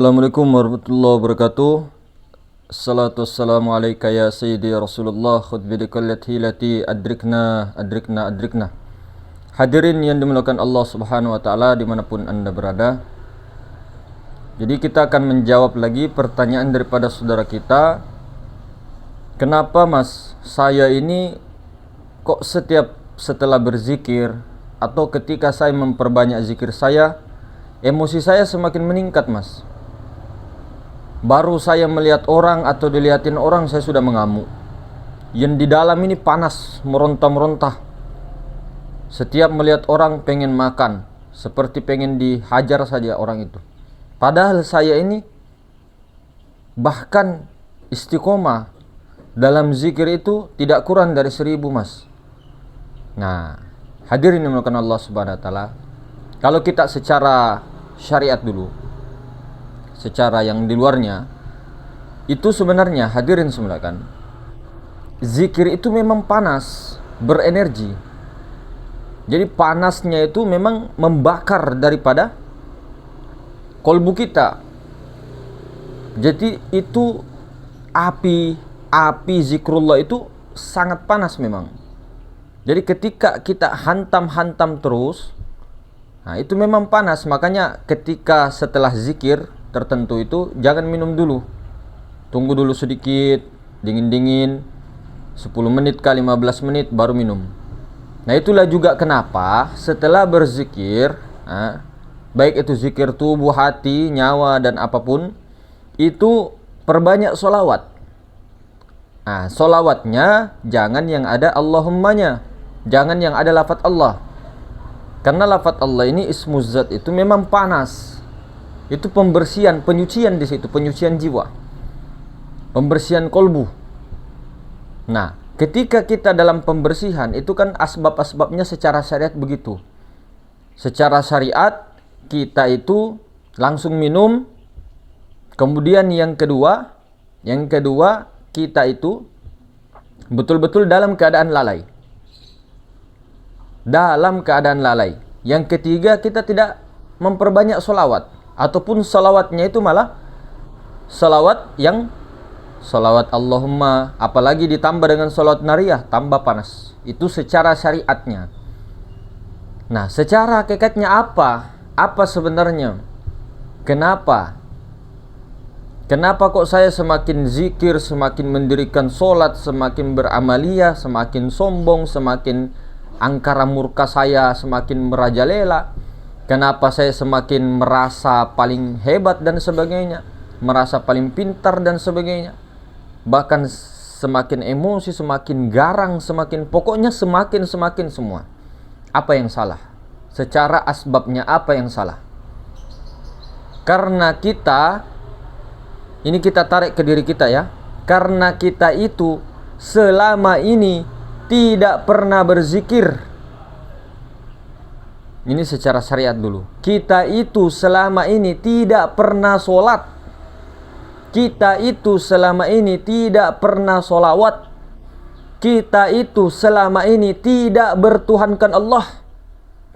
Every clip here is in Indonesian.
Assalamualaikum warahmatullahi wabarakatuh. Assalatu wassalamu alaika ya sayyidi Rasulullah khudh bidikallati lati adrikna. Hadirin yang dimuliakan Allah Subhanahu wa taala dimanapun Anda berada. Jadi kita akan menjawab lagi pertanyaan daripada saudara kita. Kenapa Mas, saya ini kok setelah berzikir atau ketika saya memperbanyak zikir saya, emosi saya semakin meningkat Mas. Baru saya melihat orang atau dilihatin orang saya sudah mengamuk. Yang di dalam ini panas, meronta-meronta. Setiap melihat orang pengen makan, seperti pengen dihajar saja orang itu. Padahal saya ini bahkan istiqomah dalam zikir itu tidak kurang dari 1000 Mas. Nah, hadirin yang dimuliakan Allah Subhanahu wa taala, kalau kita secara syariat dulu, secara yang di luarnya, itu sebenarnya hadirin semulakan, zikir itu memang panas, berenergi. Jadi panasnya itu memang membakar daripada kolbu kita. Jadi itu api zikrullah itu sangat panas memang. Jadi ketika kita hantam terus, nah itu memang panas. Makanya ketika setelah zikir tertentu itu jangan minum dulu, tunggu dulu sedikit, dingin 10 menit ke 15 menit baru minum. Nah itulah juga kenapa setelah berzikir, baik itu zikir tubuh, hati, nyawa dan apapun, itu perbanyak sholawat. Nah sholawatnya jangan yang ada Allahummanya, jangan yang ada lafaz Allah, karena lafaz Allah ini ismuz zat itu memang panas. Itu pembersihan, penyucian di situ, penyucian jiwa, pembersihan kolbu. Nah, ketika kita dalam pembersihan itu kan asbab-asbabnya secara syariat begitu. Secara syariat kita itu langsung minum. Kemudian yang kedua kita itu betul-betul dalam keadaan lalai. Dalam keadaan lalai. Yang ketiga kita tidak memperbanyak sholawat. Ataupun salawatnya itu malah salawat yang salawat Allahumma, apalagi ditambah dengan salawat nariyah, tambah panas. Itu secara syariatnya. Nah, secara hakikatnya apa? Apa sebenarnya? Kenapa kok saya semakin zikir, semakin mendirikan solat, semakin beramaliyah, semakin sombong, semakin angkara murka saya semakin merajalela? Kenapa saya semakin merasa paling hebat dan sebagainya, merasa paling pintar dan sebagainya, bahkan semakin emosi, semakin garang, pokoknya semakin semua. Apa yang salah? Secara asbabnya apa yang salah? Karena ini kita tarik ke diri kita ya, karena kita itu selama ini tidak pernah berzikir. Ini secara syariat dulu. Kita itu selama ini tidak pernah sholat. Kita itu selama ini tidak pernah sholawat. Kita itu selama ini tidak bertuhankan Allah.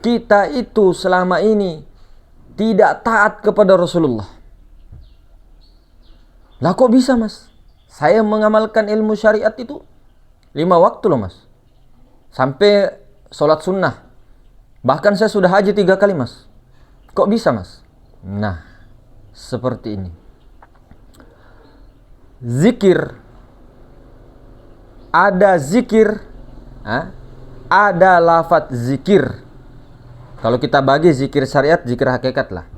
Kita itu selama ini tidak taat kepada Rasulullah. Lah kok bisa Mas? Saya mengamalkan ilmu syariat itu 5 waktu loh Mas. Sampai sholat sunnah. Bahkan saya sudah haji 3 kali Mas. Kok bisa Mas? Nah, seperti ini. Zikir. Ada zikir. Ada lafaz zikir. Kalau kita bagi zikir syariat, zikir hakikat lah.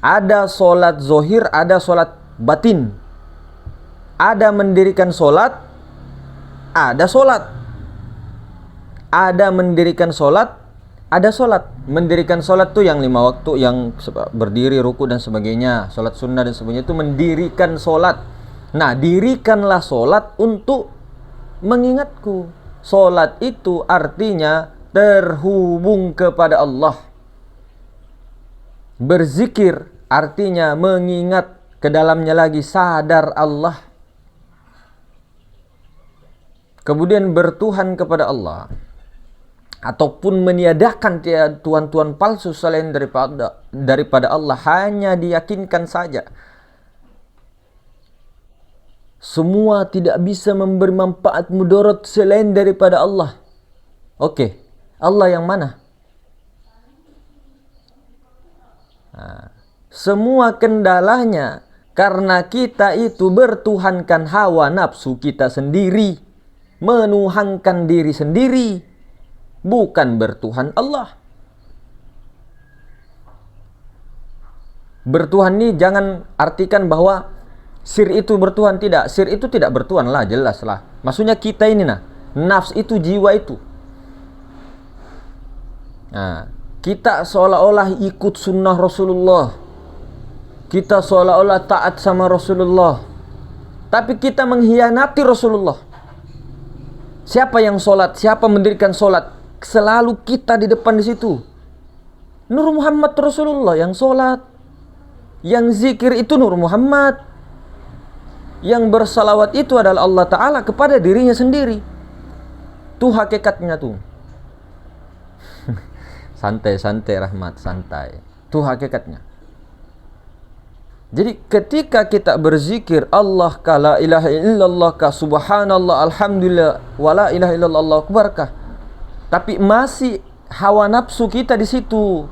Ada solat zohir, ada solat batin. Ada mendirikan solat, ada solat. Ada mendirikan solat, ada solat. Mendirikan solat tuh yang 5 waktu, yang berdiri, ruku dan sebagainya, solat sunnah dan sebagainya, itu mendirikan solat. Nah, dirikanlah solat untuk mengingatku. Solat itu artinya terhubung kepada Allah. Berzikir artinya mengingat, ke dalamnya lagi sadar Allah. Kemudian bertuhan kepada Allah. ataupun meniadakan tuhan-tuhan palsu selain daripada Allah, hanya diyakinkan saja. Semua tidak bisa memberi manfaat mudarat selain daripada Allah. Oke, Allah yang mana? Nah, semua kendalanya karena kita itu bertuhankan hawa nafsu kita sendiri, menuhankan diri sendiri, bukan bertuhan Allah. Bertuhan ini jangan artikan bahwa sir itu bertuhan, tidak. Sir itu tidak bertuhan lah, jelas lah. Maksudnya kita ini nafs itu, jiwa itu. Nah, kita seolah-olah ikut sunnah Rasulullah. Kita seolah-olah taat sama Rasulullah. Tapi kita mengkhianati Rasulullah. Siapa yang sholat? Siapa mendirikan sholat? Selalu kita di depan di situ. Nur Muhammad Rasulullah yang sholat. Yang zikir itu Nur Muhammad. Yang bersalawat itu adalah Allah Ta'ala kepada dirinya sendiri. Itu hakikatnya tuh. Santai-santai Rahmat, santai. Itu hakikatnya. Jadi ketika kita berzikir Allah ka la ilaha illallah ka subhanallah alhamdulillah wa la ilaha illallah Allahu akbar ka, tapi masih hawa nafsu kita di situ,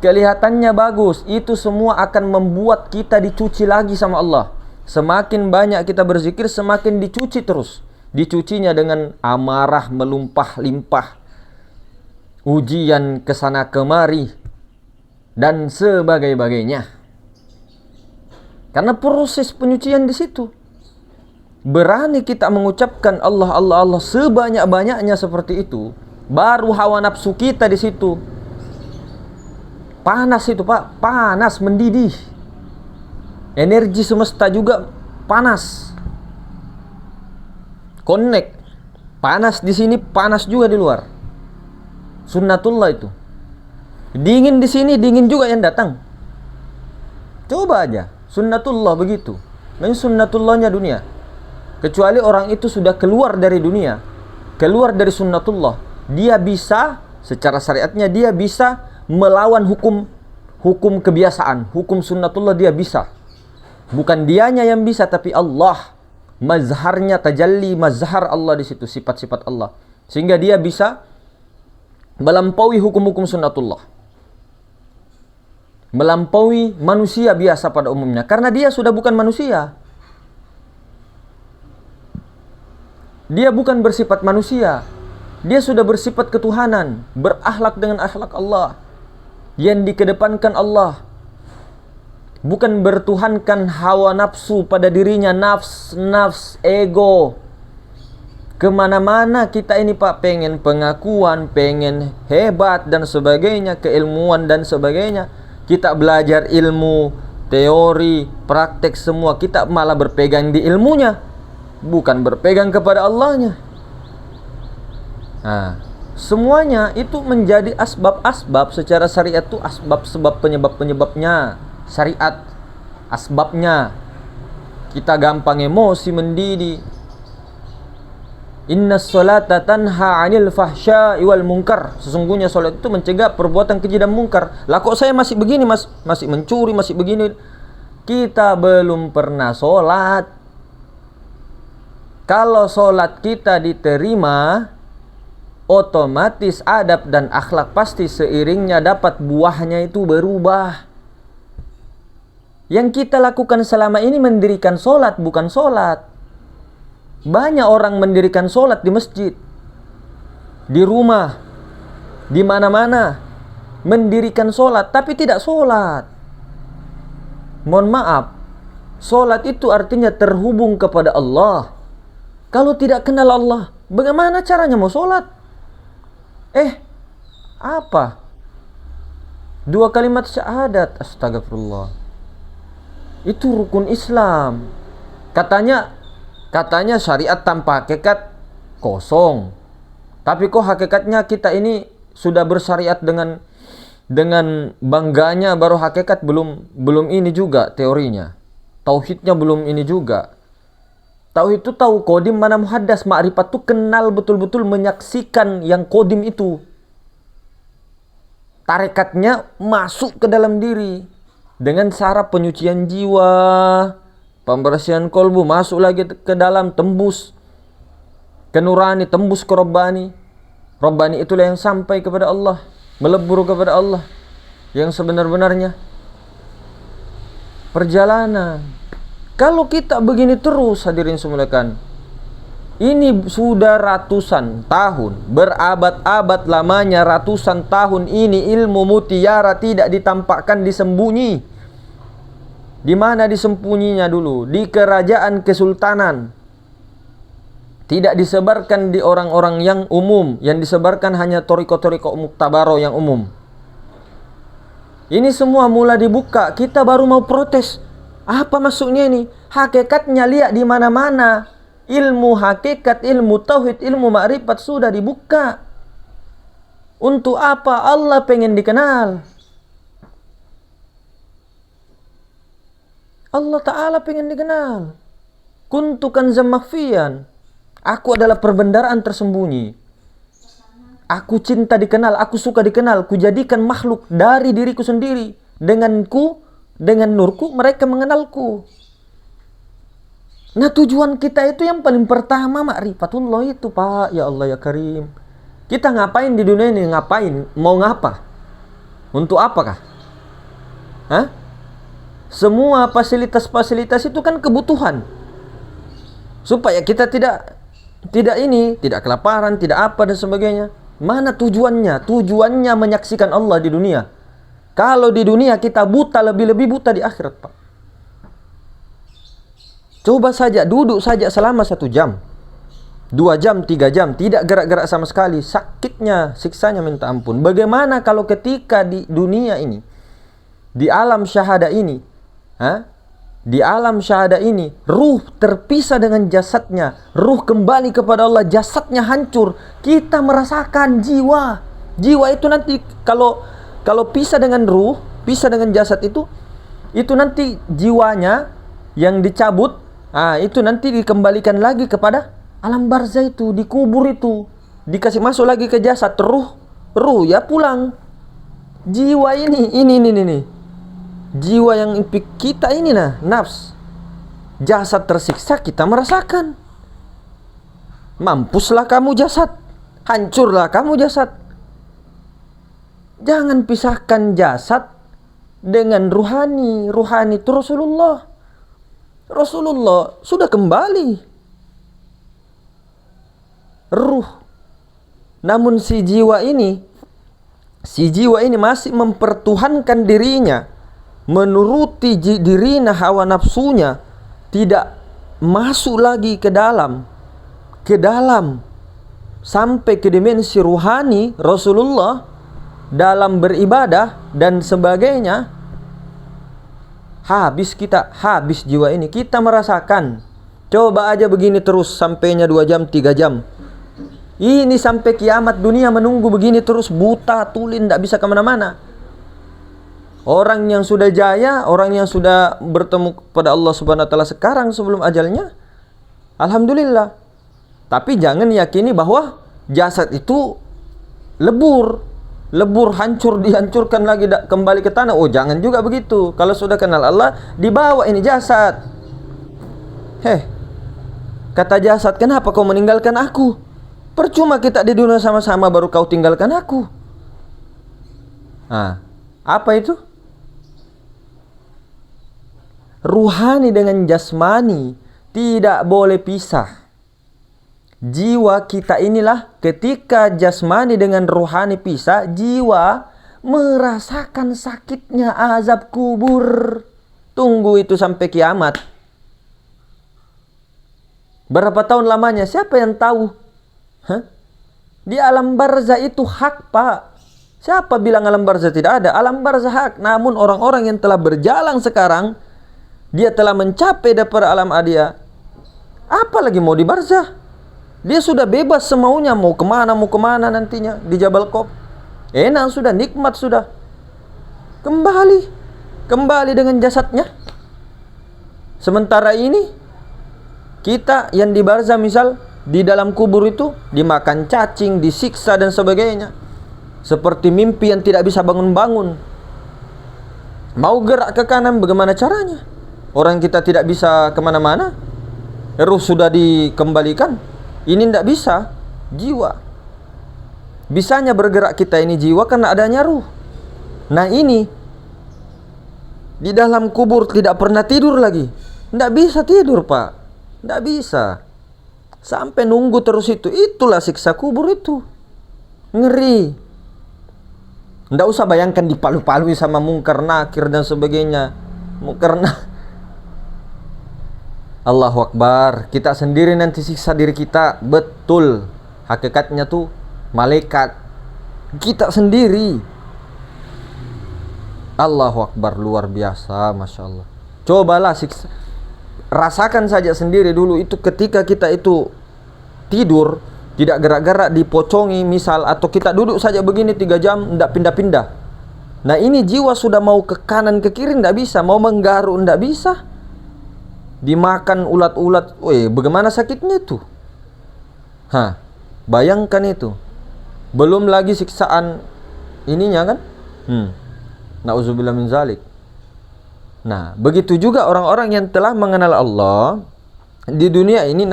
kelihatannya bagus, itu semua akan membuat kita dicuci lagi sama Allah. Semakin banyak kita berzikir, semakin dicuci terus. Dicucinya dengan amarah melumpah limpah, ujian kesana kemari, dan sebagainya. Karena proses penyucian di situ. Berani kita mengucapkan Allah, Allah, Allah sebanyak-banyaknya seperti itu, baru hawa nafsu kita di situ panas itu, Pak, panas mendidih. Energi semesta juga panas. Connect. Panas di sini, panas juga di luar. Sunnatullah itu. Dingin di sini, dingin juga yang datang. Coba aja. Sunnatullah begitu. Ini sunnatullahnya dunia. Kecuali orang itu sudah keluar dari dunia, keluar dari sunnatullah, dia bisa, secara syariatnya dia bisa melawan hukum kebiasaan, hukum sunnatullah dia bisa. Bukan dianya yang bisa, tapi Allah. Mazharnya tajalli, mazhar Allah di situ, sifat-sifat Allah. Sehingga dia bisa melampaui hukum-hukum sunnatullah. Melampaui manusia biasa pada umumnya. Karena dia sudah bukan manusia. Dia bukan bersifat manusia. Dia sudah bersifat ketuhanan. Berakhlak dengan akhlak Allah. Yang dikedepankan Allah. Bukan bertuhankan hawa nafsu pada dirinya, nafs, ego. Kemana-mana kita ini, Pak, pengen pengakuan, pengen hebat dan sebagainya, keilmuan dan sebagainya. Kita belajar ilmu, teori, praktek semua. Kita malah berpegang di ilmunya, bukan berpegang kepada Allahnya. Nah, semuanya itu menjadi asbab-asbab secara syariat itu, asbab sebab penyebab-penyebabnya. Syariat asbabnya. Kita gampang emosi mendidih. Inna sholata tanha 'anil fahsya'i wal munkar. Sesungguhnya salat itu mencegah perbuatan keji dan mungkar. Lah kok saya masih begini, Mas? Masih mencuri, masih begini. Kita belum pernah salat. Kalau salat kita diterima, otomatis adab dan akhlak pasti seiringnya dapat buahnya itu berubah. Yang kita lakukan selama ini mendirikan solat, bukan solat. Banyak orang mendirikan solat di masjid, di rumah, di mana-mana. Mendirikan solat, tapi tidak solat. Mohon maaf, solat itu artinya terhubung kepada Allah. Kalau tidak kenal Allah, bagaimana caranya mau solat? Apa? 2 kalimat syahadat, astagfirullah. Itu rukun Islam. Katanya syariat tanpa hakikat kosong. Tapi kok hakikatnya kita ini sudah bersyariat dengan bangganya, baru hakikat belum ini juga teorinya. Tauhidnya belum ini juga. Tauhid itu tahu kodim mana muhaddas. Ma'rifat itu kenal betul-betul, menyaksikan yang kodim itu. Tarekatnya masuk ke dalam diri dengan cara penyucian jiwa, pembersihan kolbu, masuk lagi ke dalam, tembus ke nurani, tembus ke Rabbani. Rabbani itulah yang sampai kepada Allah, melebur kepada Allah yang sebenar-benarnya. Perjalanan. Kalau kita begini terus, hadirin semuliakan, ini sudah ratusan tahun, berabad-abad lamanya, ratusan tahun ini ilmu mutiara tidak ditampakkan, disembunyi. Di mana disembunyinya dulu? Di kerajaan kesultanan. Tidak disebarkan di orang-orang yang umum, yang disebarkan hanya toriko-toriko muktabaro yang umum. Ini semua mulai dibuka, kita baru mau protes. Apa maksudnya ini? Hakikatnya lihat di mana-mana. Ilmu hakikat, ilmu tauhid, ilmu ma'rifat sudah dibuka. Untuk apa Allah pengen dikenal? Allah Ta'ala pengen dikenal. Kuntu kanzam makhfiyan. Aku adalah perbendaharaan tersembunyi. Aku cinta dikenal, aku suka dikenal. Kujadikan makhluk dari diriku sendiri. Denganku, dengan nurku, mereka mengenalku. Nah, tujuan kita itu yang paling pertama ma'rifatullah itu, Pak. Ya Allah ya Karim. Kita ngapain di dunia ini? Ngapain? Mau ngapa? Untuk apakah? Hah? Semua fasilitas-fasilitas itu kan kebutuhan. Supaya kita tidak kelaparan, tidak apa dan sebagainya. Mana tujuannya? Tujuannya menyaksikan Allah di dunia. Kalau di dunia kita buta, lebih-lebih buta di akhirat, Pak. Coba saja, duduk saja selama 1 jam, 2 jam, 3 jam, tidak gerak-gerak sama sekali. Sakitnya, siksanya minta ampun. Bagaimana kalau ketika di dunia ini, di alam syahada ini, di alam syahada ini, ruh terpisah dengan jasadnya, ruh kembali kepada Allah, jasadnya hancur. Kita merasakan jiwa. Jiwa itu nanti kalau pisah dengan ruh, pisah dengan jasad itu nanti jiwanya yang dicabut, itu nanti dikembalikan lagi kepada alam barzah itu, dikubur itu, dikasih masuk lagi ke jasad, ruh ya pulang. Jiwa ini. Jiwa yang kita ini nafs. Jasad tersiksa kita merasakan. Mampuslah kamu jasad, hancurlah kamu jasad. Jangan pisahkan jasad dengan ruhani. Ruhani itu Rasulullah. Rasulullah sudah kembali. Ruh. Namun si jiwa ini masih mempertuhankan dirinya, menuruti dirinya, hawa nafsunya, tidak masuk lagi ke dalam sampai ke dimensi ruhani Rasulullah dalam beribadah dan sebagainya. Habis jiwa ini. Kita merasakan. Coba aja begini terus sampainya 2 jam, 3 jam. Ini sampai kiamat dunia menunggu begini terus, buta, tuli, tidak bisa kemana-mana. Orang yang sudah jaya, orang yang sudah bertemu kepada Allah Subhanahu wa ta'ala sekarang sebelum ajalnya, alhamdulillah. Tapi jangan yakini bahwa jasad itu lebur, hancur, dihancurkan lagi kembali ke tanah. Oh, jangan juga begitu. Kalau sudah kenal Allah, dibawa ini jasad. Kata jasad, kenapa kau meninggalkan aku? Percuma kita di dunia sama-sama, baru kau tinggalkan aku. Apa itu? Ruhani dengan jasmani tidak boleh pisah. Jiwa kita inilah, ketika jasmani dengan ruhani pisah, jiwa merasakan sakitnya azab kubur. Tunggu itu sampai kiamat. Berapa tahun lamanya? Siapa yang tahu? Di alam barzah itu hak, Pak. Siapa bilang alam barzah tidak ada? Alam barzah hak. Namun orang-orang yang telah berjalan sekarang, dia telah mencapai daripada alam adia. Apa lagi mau di barzah? Dia sudah bebas semaunya, mau kemana nantinya di Jabal Qaf. Enak sudah, nikmat sudah. Kembali dengan jasadnya. Sementara ini Kita yang di barzah misal, di dalam kubur itu dimakan cacing, disiksa dan sebagainya. Seperti mimpi yang tidak bisa bangun-bangun. Mau gerak ke kanan bagaimana caranya? Orang kita tidak bisa kemana-mana. Ruh sudah dikembalikan. Ini tidak bisa. Jiwa. Bisanya bergerak kita ini jiwa karena adanya ruh. Nah ini di dalam kubur tidak pernah tidur lagi. Tidak bisa tidur, Pak. Tidak bisa. Sampai nunggu terus itu. Itulah siksa kubur itu. Ngeri. Tidak usah bayangkan dipalu-palui sama mungkar nakir dan sebagainya. Karena Allahu Akbar, kita sendiri nanti siksa diri kita. Betul. Hakikatnya tuh malaikat. Kita sendiri. Allahu Akbar, luar biasa, Masya Allah. Cobalah siksa. Rasakan saja sendiri dulu itu ketika kita itu tidur, tidak gerak-gerak, dipocongi misal, atau kita duduk saja begini 3 jam, tidak pindah-pindah. Nah ini jiwa sudah mau ke kanan ke kiri tidak bisa, mau menggaruk tidak bisa. Dimakan ulat-ulat, bagaimana sakitnya itu? Bayangkan itu. Belum lagi siksaan ininya kan? Na'udzubillah min zalik. Nah, begitu juga orang-orang yang telah mengenal Allah di dunia ini,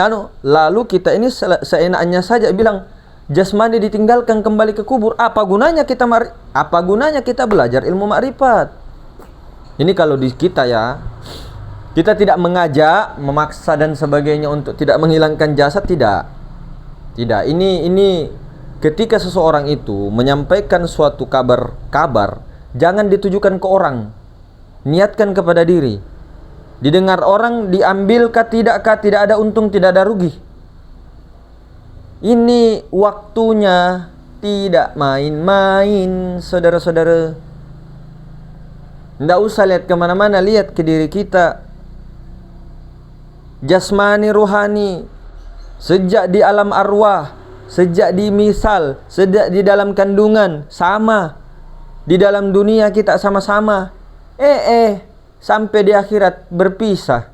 lalu kita ini seenaknya saja bilang jasmani ditinggalkan kembali ke kubur. Apa gunanya kita belajar ilmu makrifat? Ini kalau di kita ya, kita tidak mengajak, memaksa dan sebagainya untuk tidak menghilangkan jasad, tidak. Ini ketika seseorang itu menyampaikan suatu kabar, jangan ditujukan ke orang. Niatkan kepada diri. Didengar orang, diambilkah tidakkah, tidak ada untung, tidak ada rugi. Ini waktunya tidak main-main, saudara-saudara. Tidak usah lihat kemana-mana, lihat ke diri kita. Jasmani, ruhani, sejak di alam arwah, sejak di misal, sejak di dalam kandungan, sama. Di dalam dunia kita sama-sama. Sampai di akhirat berpisah.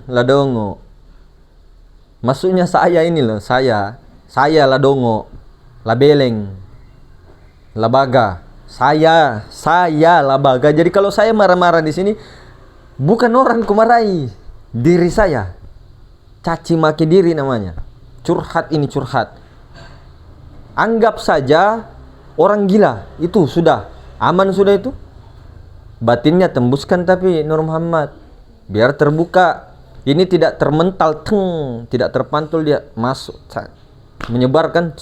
Ladongo. Maksudnya saya ini loh, saya ladongo, labeleng, labaga. Saya labaga. Jadi kalau saya marah-marah di sini, bukan orang kumarahi, diri saya. Caci maki diri namanya. Curhat ini curhat. Anggap saja orang gila, itu sudah aman sudah itu. Batinnya tembuskan tapi Nur Muhammad, biar terbuka. Ini tidak termental, tidak terpantul, dia masuk, menyebarkan,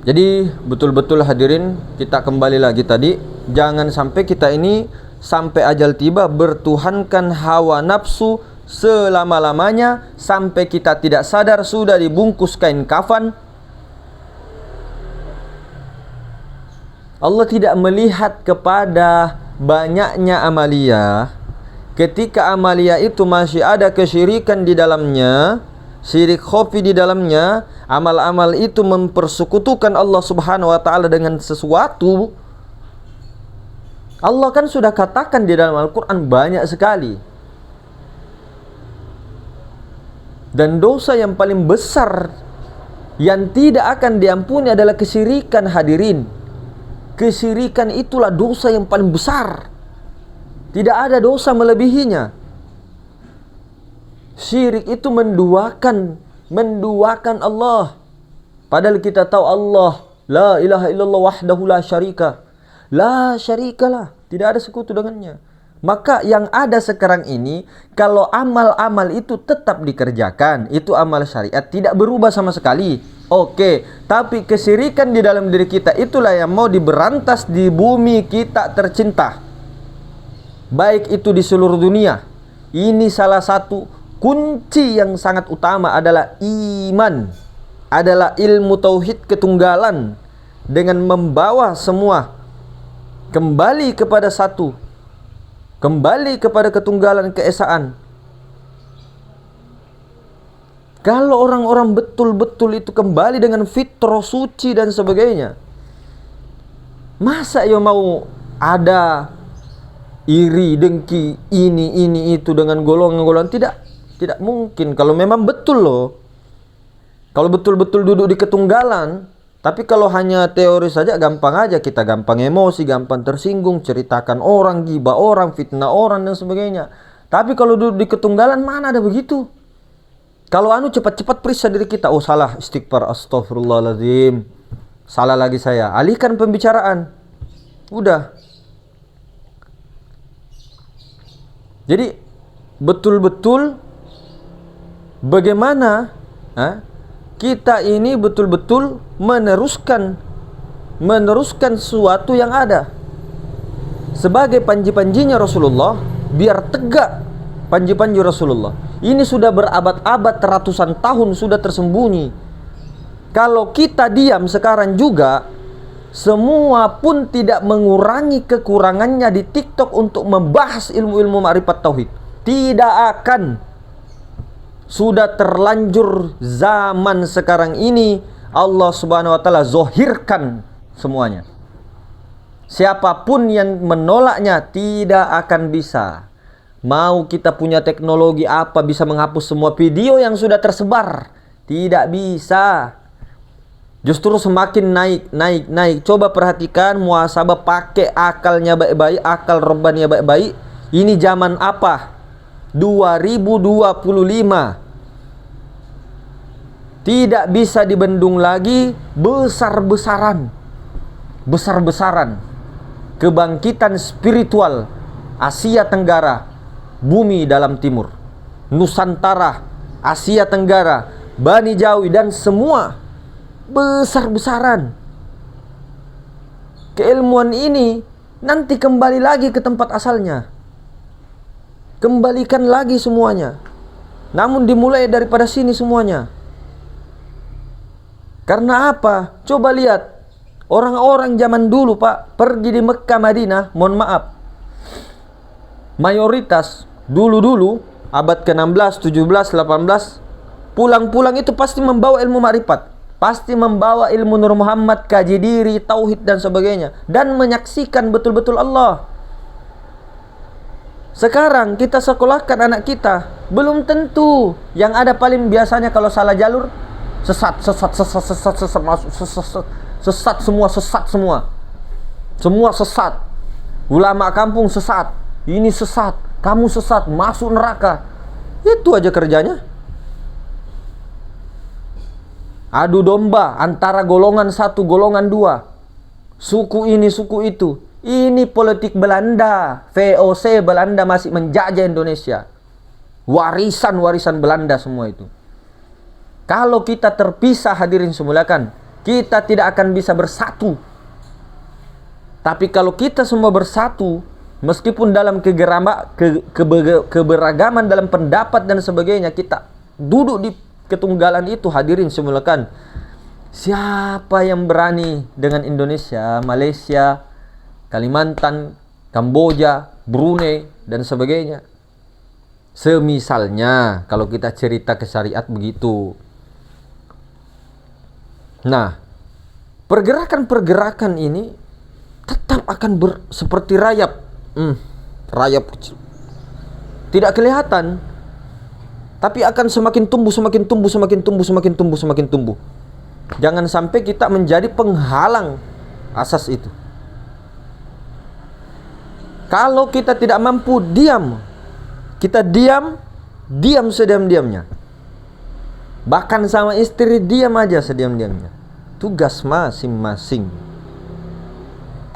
Jadi betul-betul hadirin, kita kembali lagi tadi, jangan sampai kita ini sampai ajal tiba bertuhankan hawa nafsu selama-lamanya, sampai kita tidak sadar sudah dibungkus kain kafan. Allah tidak melihat kepada banyaknya amalia. Ketika amalia itu masih ada kesyirikan di dalamnya, syirik khafi di dalamnya, amal-amal itu mempersekutukan Allah Subhanahu wa taala dengan sesuatu. Allah kan sudah katakan di dalam Al-Qur'an banyak sekali. Dan dosa yang paling besar yang tidak akan diampuni adalah kesyirikan, hadirin. Kesyirikan itulah dosa yang paling besar. Tidak ada dosa melebihinya. Syirik itu menduakan Allah. Padahal kita tahu Allah la ilaha illallah wahdahu la syarika. La syarikalah, tidak ada sekutu dengannya. Maka yang ada sekarang ini, kalau amal-amal itu tetap dikerjakan, itu amal syariat, tidak berubah sama sekali. Oke, tapi kesyirikan di dalam diri kita itulah yang mau diberantas di bumi kita tercinta. Baik itu di seluruh dunia. Ini salah satu kunci yang sangat utama adalah iman. Adalah ilmu tauhid ketunggalan. Dengan membawa semua kembali kepada satu. Kembali kepada ketunggalan keesaan. Kalau orang-orang betul-betul itu kembali dengan fitrah suci dan sebagainya, masa ya mau ada iri, dengki, ini itu dengan golongan-golongan. Tidak mungkin. Kalau memang betul loh, kalau betul-betul duduk di ketunggalan. Tapi kalau hanya teori saja gampang aja, kita gampang emosi, gampang tersinggung, ceritakan orang, gibah orang, fitnah orang dan sebagainya. Tapi kalau duduk di ketunggalan mana ada begitu? Kalau cepat-cepat periksa diri kita. Oh salah, istighfar, astagfirullahaladzim. Salah lagi saya. Alihkan pembicaraan. Udah. Jadi betul-betul bagaimana kita ini betul-betul meneruskan sesuatu yang ada. Sebagai panji-panjinya Rasulullah, biar tegak panji-panji Rasulullah. Ini sudah berabad-abad, ratusan tahun sudah tersembunyi. Kalau kita diam sekarang juga, semua pun tidak mengurangi kekurangannya di TikTok untuk membahas ilmu-ilmu ma'rifat tauhid. Tidak akan. Sudah terlanjur zaman sekarang ini, Allah Subhanahu wa taala zohirkan semuanya. Siapapun yang menolaknya tidak akan bisa. Mau kita punya teknologi apa bisa menghapus semua video yang sudah tersebar? Tidak bisa. Justru semakin naik. Coba perhatikan, muhasabah, pakai akalnya baik-baik, akal robbannya baik-baik. Ini zaman apa? 2025. Tidak bisa dibendung lagi besar-besaran kebangkitan spiritual Asia Tenggara, bumi dalam timur, Nusantara, Asia Tenggara, Bani Jawi dan semua besar-besaran. Keilmuan ini nanti kembali lagi ke tempat asalnya. Kembalikan lagi semuanya. Namun dimulai daripada sini semuanya. Karena apa? Coba lihat orang-orang zaman dulu, Pak, pergi di Mekah, Madinah, mohon maaf, mayoritas dulu abad ke-16, 17, 18, pulang-pulang itu pasti membawa ilmu ma'rifat, pasti membawa ilmu Nur Muhammad, kaji diri, tauhid dan sebagainya, dan menyaksikan betul-betul Allah. Sekarang kita sekolahkan anak kita, belum tentu. Yang ada paling biasanya kalau salah jalur, sesat semua sesat. Ulama kampung sesat, ini sesat, kamu sesat, masuk neraka. Itu aja kerjanya. Adu domba antara golongan satu, golongan dua, suku ini, suku itu. Ini politik Belanda, VOC Belanda masih menjajah Indonesia. Warisan Belanda semua itu. Kalau kita terpisah, hadirin semulakan, kita tidak akan bisa bersatu. Tapi kalau kita semua bersatu, meskipun dalam keberagaman dalam pendapat dan sebagainya, kita duduk di ketunggalan itu, hadirin semulakan, siapa yang berani dengan Indonesia, Malaysia, Kalimantan, Kamboja, Brunei dan sebagainya? Semisalnya kalau kita cerita ke syariat begitu. Nah, pergerakan-pergerakan ini tetap akan seperti rayap. Rayap kecil. Tidak kelihatan, tapi akan semakin tumbuh. Jangan sampai kita menjadi penghalang asas itu. Kalau kita tidak mampu diam, kita diam sediam-diamnya. Bahkan sama istri diam aja sediam-diamnya. Tugas masing-masing.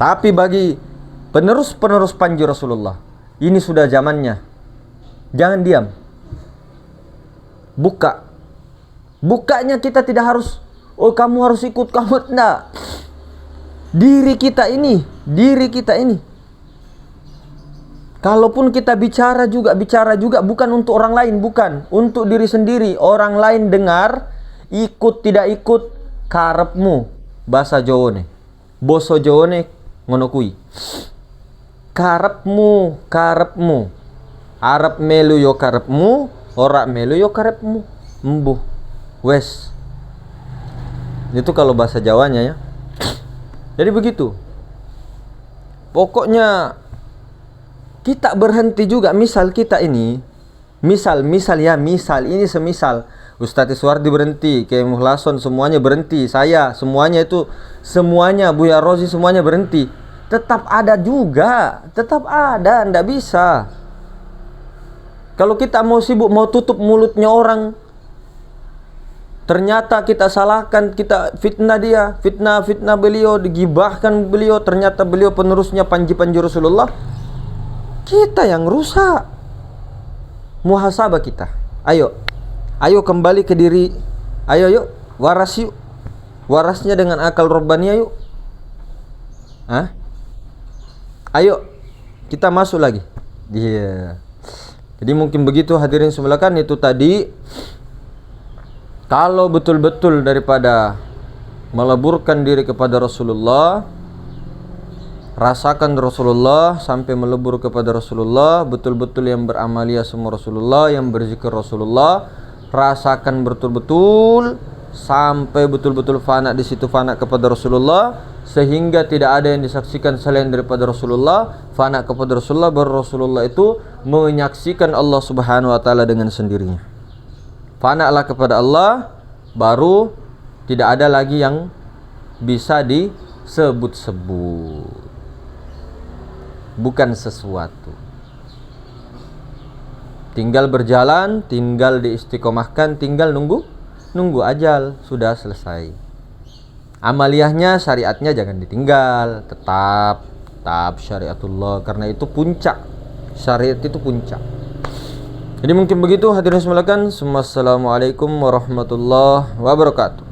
Tapi bagi penerus-penerus panji Rasulullah, ini sudah zamannya. Jangan diam. Bukanya kita tidak harus, oh kamu harus ikut, kamu enggak. Diri kita ini. Kalaupun kita bicara juga bukan untuk orang lain, bukan untuk diri sendiri. Orang lain dengar, ikut tidak ikut, karepmu. Bahasa Jawa nih, boso Jawa nih, ngono kui. Karepmu. Arep melu yo karepmu, ora melu yo karepmu. Embuh, wes. Itu kalau bahasa Jawanya ya. Jadi begitu. Pokoknya kita berhenti juga. Misal kita ini, misal ini semisal Ustadz Iswardi berhenti, Kiai Muhlason semuanya berhenti, saya semuanya itu, semuanya Buya Rozi semuanya berhenti, tetap ada juga, tetap ada, ndak bisa. Kalau kita mau sibuk, mau tutup mulutnya orang, ternyata kita salahkan, kita fitnah dia, fitnah beliau, digibahkan beliau, ternyata beliau penerusnya panji-panji Rasulullah, kita yang rusak. Muhasabah kita. Ayo kembali ke diri. Ayo yuk, waras yuk. Warasnya dengan akal robbaniyah yuk. Ayo kita masuk lagi. Iya. Jadi mungkin begitu hadirin semulakan, itu tadi. Kalau betul-betul daripada meleburkan diri kepada Rasulullah, rasakan Rasulullah sampai melebur kepada Rasulullah, betul-betul yang beramalia semua Rasulullah, yang berzikir Rasulullah, rasakan betul-betul sampai betul-betul fana di situ, fana kepada Rasulullah, sehingga tidak ada yang disaksikan selain daripada Rasulullah, fana kepada Rasulullah, baru Rasulullah itu menyaksikan Allah Subhanahu wa taala dengan sendirinya. Fanalah kepada Allah, baru tidak ada lagi yang bisa disebut-sebut. Bukan sesuatu. Tinggal berjalan, tinggal diistiqomahkan, tinggal nunggu ajal, sudah selesai. Amaliyahnya, syariatnya jangan ditinggal, tetap syariatullah, karena itu puncak. Syariat itu puncak. Jadi mungkin begitu hadirin semulakan. Assalamualaikum warahmatullahi wabarakatuh.